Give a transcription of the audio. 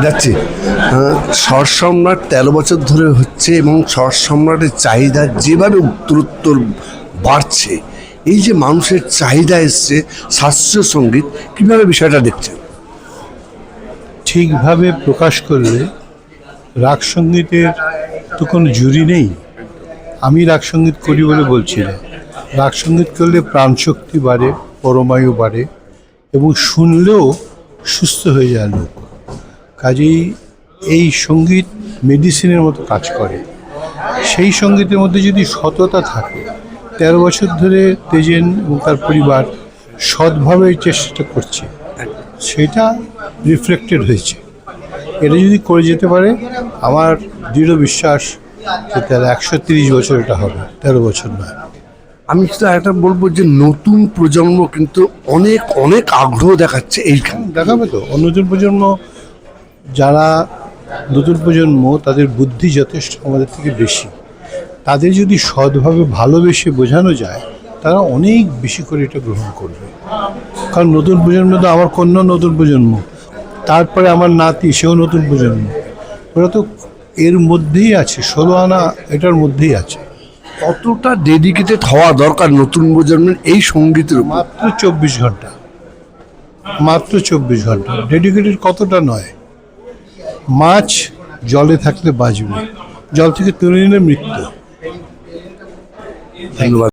যাচ্ছি। শর সম্রাট 13 বছর ধরে হচ্ছে এবং শর সম্রাটের চাহিদা যেভাবে উত্তরোত্তর বাড়ছে, এই যে মানুষের চাহিদা এসছে শাস্ত্রীয় সঙ্গীত, কীভাবে বিষয়টা দেখছেন? ঠিকভাবে প্রকাশ করলে রাগ সঙ্গীতের তো কোনো জুরি নেই। আমি রাগ সঙ্গীত করি বলে বলছি না। রাগ সঙ্গীত করলে প্রাণশক্তি বাড়ে, পরমায়ু বাড়ে এবং শুনলেও সুস্থ হয়ে যায় লোক। কাজেই এই সঙ্গীত মেডিসিনের মতো কাজ করে। সেই সঙ্গীতের মধ্যে যদি সততা থাকে, 13 বছর ধরে তেজেন এবং তার পরিবার সৎভাবে চেষ্টা করছে, সেটা রিফ্লেক্টেড হয়েছে। এটা যদি করে যেতে পারে, আমার দৃঢ় বিশ্বাস যে তার 130 বছর এটা হবে, 13 বছর নয়। আমি শুধু একটা বলবো যে নতুন প্রজন্ম কিন্তু অনেক অনেক আগ্রহ দেখাচ্ছে এইখানে। দেখাবে তো নতুন প্রজন্ম, যারা নতুন প্রজন্ম তাদের বুদ্ধি যথেষ্ট আমাদের থেকে বেশি। তাদের যদি সৎভাবে ভালোবেসে বোঝানো যায়, তারা অনেক বেশি করে এটা গ্রহণ করবে। কারণ নতুন প্রজন্ম তো আমার কন্যা নতুন প্রজন্ম, তারপরে আমার নাতি সেও নতুন প্রজন্ম। ওরা তো এর মধ্যেই আছে, 16 আনা এটার মধ্যেই আছে। কতটা ডেডিকেটেড হওয়া দরকার নতুন প্রজন্মের এই সঙ্গীতের উপর? মাত্র 24 ঘন্টা, মাত্র 24 ঘন্টা। ডেডিকেটেড কতটা নয়। মাছ জলে থাকলে বাঁচবে, জল থেকে তুলে নিলে মৃত্যু। ধন্যবাদ।